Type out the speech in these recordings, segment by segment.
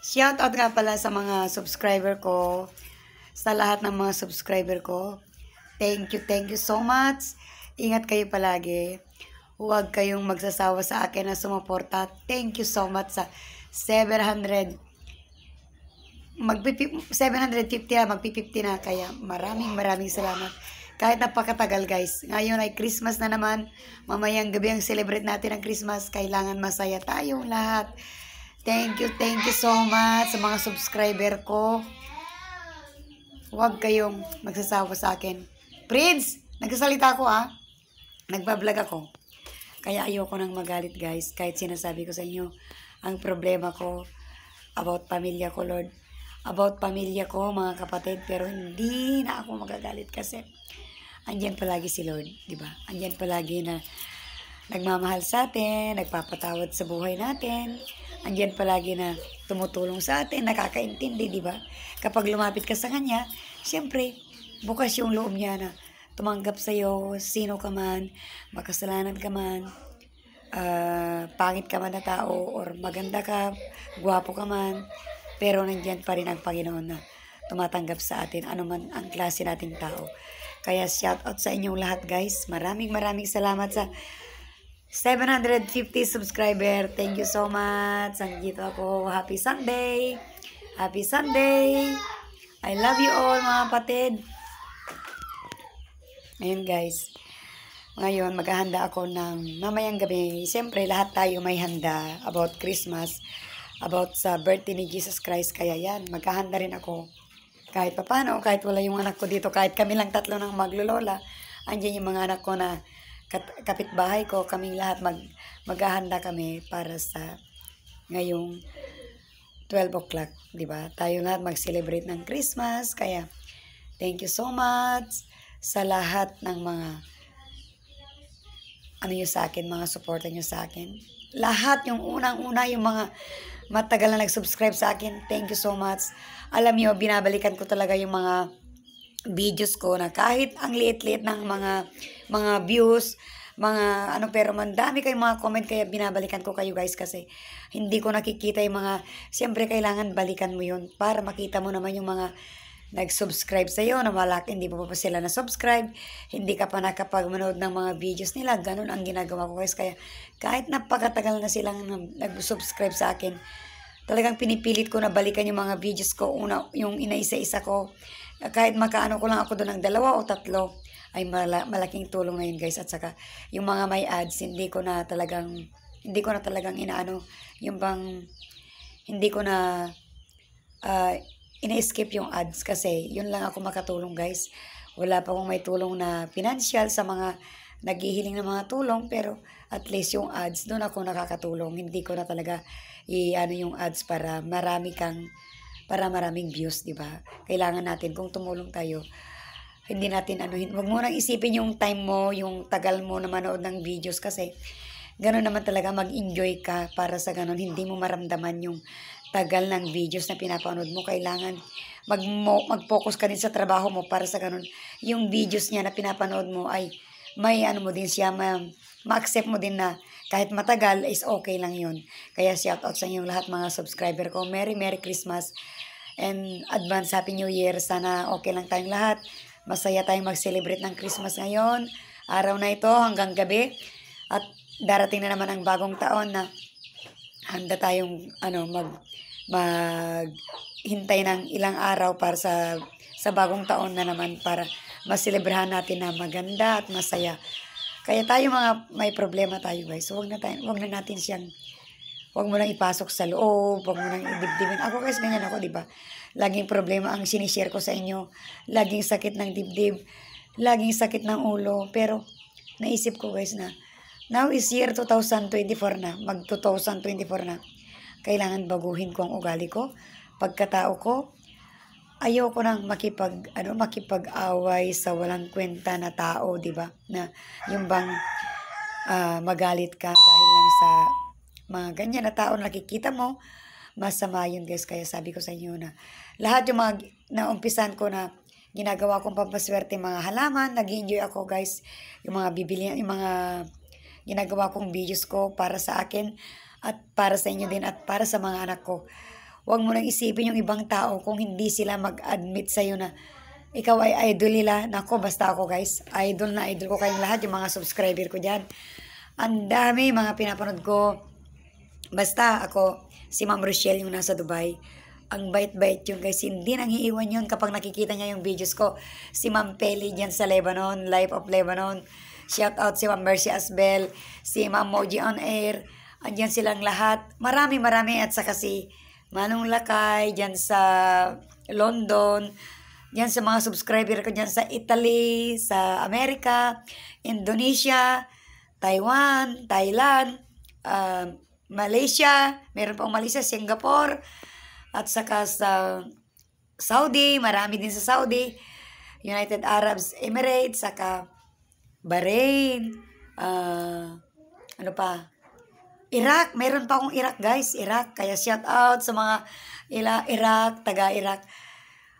Shout out nga pala sa mga subscriber ko, sa lahat ng mga subscriber ko. Thank you so much. Ingat kayo palagi. Huwag kayong magsasawa sa akin na sumuporta. Thank you so much sa 700. 750 na, magpi-50 na. Kaya maraming salamat. Kahit napakatagal guys. Ngayon ay Christmas na naman. Mamayang gabi ang celebrate natin ang Christmas. Kailangan masaya tayong lahat. Thank you so much sa mga subscriber ko. Huwag kayong magsasawa sa akin. Prince, nagsasalita ako Nagbablog ako. Kaya ayoko nang magalit guys. Kahit sinasabi ko sa inyo, ang problema ko about pamilya ko, Lord. About pamilya ko, mga kapatid. Pero hindi na ako magagalit kasi andyan palagi si Lord. Diba? Andyan palagi na nagmamahal sa atin, nagpapatawad sa buhay natin. Andyan palagi na tumutulong sa atin, nakakaintindi, di ba? Kapag lumapit ka sa Kanya, siyempre, bukas yung loob niya na tumanggap sa'yo, sino ka man, makasalanan ka man, pangit ka man na tao, or maganda ka, gwapo ka man, pero nandyan pa rin ang Panginoon na tumatanggap sa atin, anuman ang klase nating tao. Kaya shout out sa inyong lahat guys. Maraming salamat sa 750 subscriber. Thank you so much. Nandito ako. Happy Sunday. Happy Sunday. I love you all mga kapatid. Ngayon guys. Ngayon maghahanda ako ng mamayang gabi. Siyempre lahat tayo may handa about Christmas. About sa birthday ni Jesus Christ. Kaya yan. Maghahanda rin ako. Kahit papano. Kahit wala yung anak ko dito. Kahit kami lang tatlo ng maglolola. Andiyan yung mga anak ko na kapitbahay ko, kaming lahat maghahanda kami para sa ngayong 12 o'clock, di ba? Tayo lahat mag-celebrate ng Christmas. Kaya thank you so much sa lahat ng mga sa akin, mga supporter nyo sa akin. Lahat, yung unang-una, yung mga matagal na nag-subscribe sa akin, thank you so much. Alam nyo, binabalikan ko talaga yung mga videos ko na kahit ang liit-liit ng mga views, pero dami kayong mga comment, kaya binabalikan ko kayo guys kasi hindi ko nakikita yung mga, siyempre kailangan balikan mo yun para makita mo naman yung mga nag-subscribe sa'yo na hindi mo pa sila na-subscribe, hindi ka pa nakapag-manood ng mga videos nila, ganun ang ginagawa ko guys. Kaya kahit napakatagal na silang nag-subscribe sa akin, talagang pinipilit ko na balikan yung mga videos ko, yung inaisa-isa ko. Kahit makaano ko lang ako doon ng 2 o 3, ay malaking tulong na yun guys. At saka yung mga may ads, hindi ko na talagang inaano, yung bang hindi ko na ina-skip yung ads kasi yun lang ako makatulong guys. Wala pa akong may tulong na financial sa mga naghihiling ng mga tulong, pero at least yung ads, doon ako nakakatulong. Hindi ko na talaga yung ads para maraming views, di ba? Kailangan natin, kung tumulong tayo, hindi natin wag mo nang isipin yung time mo, yung tagal mo na manood ng videos kasi gano'n naman talaga, mag-enjoy ka para sa gano'n, hindi mo maramdaman yung tagal ng videos na pinapanood mo. Kailangan mag-focus ka din sa trabaho mo para sa gano'n, yung videos niya na pinapanood mo ay may mo din siya, ma-accept mo din na kahit matagal is okay lang yun. Kaya shout out sa inyong lahat mga subscriber ko. Merry Christmas and advance Happy New Year. Sana okay lang tayong lahat. Masaya tayong mag-celebrate ng Christmas ngayon. Araw na ito hanggang gabi. At darating na naman ang bagong taon na handa tayong maghintay ng ilang araw para sa bagong taon na naman para maselebrahan natin na maganda at masaya. Kaya tayo mga may problema tayo guys. So, wag na natin siyang, wag mo nang ipasok sa loob, wag mo nang idibdibin. Ako guys, ganyan ako, di ba? Laging problema ang sinishare ko sa inyo. Laging sakit ng dibdib, laging sakit ng ulo. Pero naisip ko guys na now is year 2024 na, mag 2024 na. Kailangan baguhin ko ang ugali ko, pagkatao ko. Ayoko nang makipag-away sa walang kwenta na tao, di ba? Na yung bang magalit ka dahil lang sa mga ganyan na tao na nakikita mo, masama yun guys. Kaya sabi ko sa inyo na lahat yung mga naumpisan ko na ginagawa kong pampaswerte, mga halaman, nag-enjoy ako guys. Yung mga yung mga ginagawa kong videos ko para sa akin at para sa inyo din at para sa mga anak ko. Huwag mo nang isipin yung ibang tao kung hindi sila mag-admit sa'yo na ikaw ay idol nila. Nako, basta ako guys, idol na idol ko kayong lahat, yung mga subscriber ko dyan. Ang dami mga pinapanood ko. Basta ako, si Ma'am Rochelle yung nasa Dubai. Ang bait-bait yun guys, hindi nang iiwan yun kapag nakikita niya yung videos ko. Si Ma'am Peli dyan sa Lebanon, Life of Lebanon. Shout out si Ma'am Mercy Asbel, si Ma'am Moji on Air. Andyan silang lahat. Marami at saka si Manong Lakay dyan sa London. Dyan sa mga subscriber ko dyan sa Italy, sa Amerika, Indonesia, Taiwan, Thailand, Malaysia, meron pang Malaysia, Singapore, at saka sa Saudi, marami din sa Saudi, United Arab Emirates, saka Bahrain, ano pa, Iraq, meron pa akong Iraq guys, Iraq, kaya shout out sa mga Iraq, taga Iraq.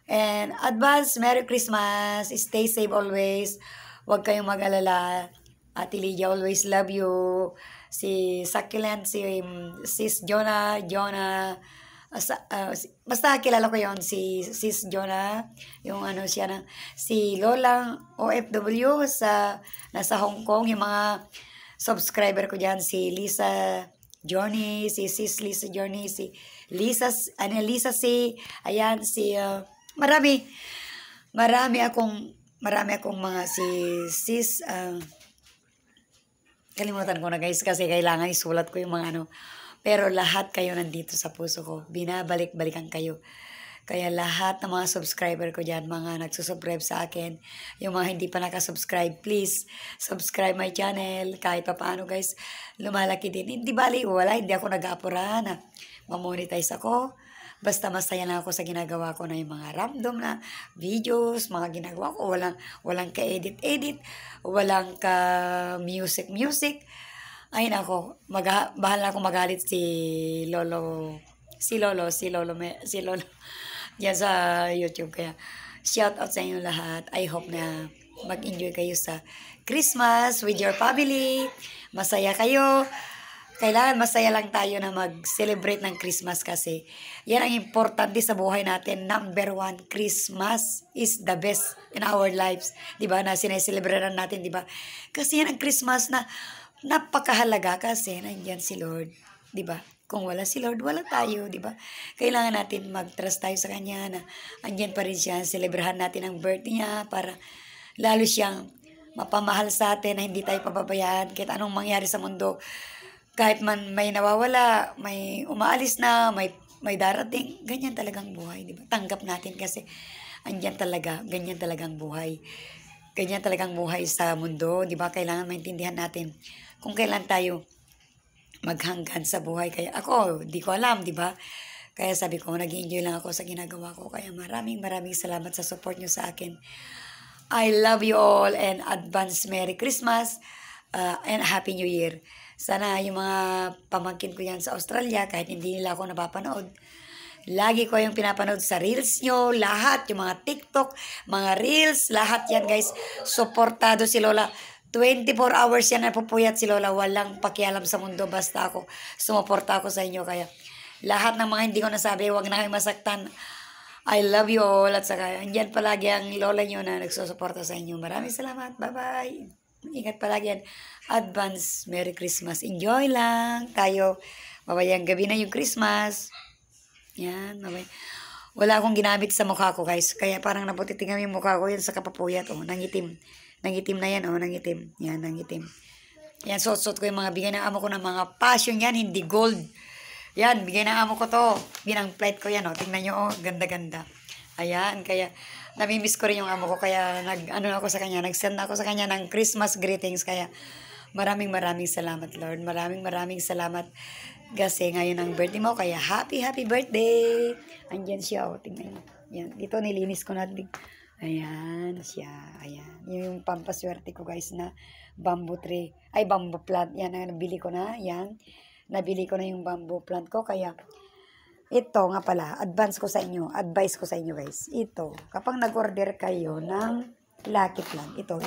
And advance Merry Christmas, stay safe always, huwag kayong mag-alala. Ate Lydia, always love you. Si Succulent, si Sis Jonah, basta kilala ko yon si Sis Jonah, yung ano siya na, si Lolang OFW nasa Hong Kong, yung mga subscriber ko dyan, si Lisa Johnny, si Sis Lisa Johnny, si Lisa si, ayan, si, marami akong mga si Sis, kalimutan ko na guys kasi kailangan isulat ko yung mga ano. Pero lahat kayo nandito sa puso ko. Binabalik-balikan kayo. Kaya lahat ng mga subscriber ko dyan, mga nagsusubscribe sa akin, yung mga hindi pa nakasubscribe, please, subscribe my channel. Kahit pa paano guys, lumalaki din. Hindi bali, wala, hindi ako nag-aapura na mamonetize ako. Basta masaya lang ako sa ginagawa ko na yung mga random na videos, mga ginagawa ko. Walang ka-edit-edit, walang ka-music. Ay nako, bahala ako magalit si Lolo yan sa YouTube. Kaya shout out sa inyo lahat. I hope na mag-enjoy kayo sa Christmas with your family. Masaya kayo. Kailangan masaya lang tayo na mag-celebrate ng Christmas kasi yan ang importante sa buhay natin. Number 1, Christmas is the best in our lives. Diba? Na sineselebraran natin, diba? Kasi yan ang Christmas na napakahalaga kasi nandiyan si Lord. Diba? Kung wala si Lord, wala tayo, di ba? Kailangan natin mag-trust tayo sa Kanya na andyan pa rin siya. Celebrahan natin ang birthday niya para lalo siyang mapamahal sa atin na hindi tayo pababayaan kahit anong mangyari sa mundo. Kahit man may nawawala, may umaalis na, may darating, ganyan talagang buhay, di ba? Tanggap natin kasi andyan talaga, ganyan talagang buhay. Ganyan talagang buhay sa mundo, di ba? Kailangan maintindihan natin kung kailan tayo maghanggan sa buhay. Kaya ako, di ko alam, di ba? Kaya sabi ko, nag-enjoy lang ako sa ginagawa ko. Kaya maraming salamat sa support nyo sa akin. I love you all and advance Merry Christmas and Happy New Year. Sana yung mga pamangkin ko yan sa Australia, kahit hindi nila ako napapanood, lagi ko yung pinapanood sa reels nyo, lahat, yung mga TikTok, mga reels, lahat yan guys. Suportado si Lola. 24 hours yan napupuyat si Lola. Walang pakialam sa mundo. Basta ako. Sumuporta ako sa inyo. Kaya lahat ng mga hindi ko nasabi, huwag na kayong masaktan. I love you all. At saka, andyan palagi ang Lola nyo na nagsusuporta sa inyo. Maraming salamat. Bye-bye. Ingat palagi yan. Advance Merry Christmas. Enjoy lang tayo. Babayang gabi na yung Christmas. Yan. Babay. Wala akong ginamit sa mukha ko guys. Kaya parang naputitingan yung mukha ko yan sa kapapuyat. Oh, nangitim. Nangitim na yan, oh, nangitim. Yan, nangitim. Yan, suot ko yung mga bigay ng amo ko ng mga passion yan, hindi gold. Yan, bigay ng amo ko to. Binang plate ko yan, oh. Tingnan nyo, oh, ganda-ganda. Ayan, kaya namimiss ko rin yung amo ko. Kaya nag-send ako sa kanya ng Christmas greetings. Kaya maraming salamat, Lord. Maraming salamat. Kasi ngayon ang birthday mo, kaya happy birthday. Andyan siya, oh, tingnan nyo. Yan, dito nilinis ko na. Ayan siya. Ayan. Yung pampaswerte ko guys na bamboo tree. Ay, bamboo plant. Yan ang nabili ko na. Yan. Nabili ko na yung bamboo plant ko. Kaya, ito nga pala, advice ko sa inyo guys. Ito, kapag nag-order kayo ng lucky plant, ito.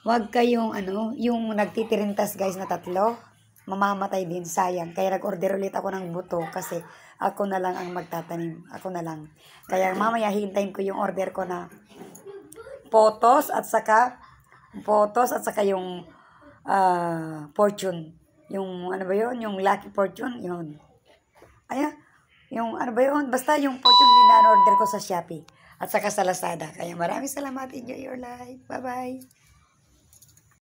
Huwag kayong, yung nagtitirintas guys na 3. mamamatay din, sayang. Kaya nag-order ulit ako ng buto kasi ako na lang ang magtatanim. Ako na lang. Kaya mamaya hintayin ko yung order ko na photos at saka yung fortune. Yung ano ba yun? Yung lucky fortune. Yun. Ayan. Yung ano ba yun? Basta yung fortune din na order ko sa Shopee. At saka sa Lazada. Kaya maraming salamat. Enjoy your life. Bye-bye.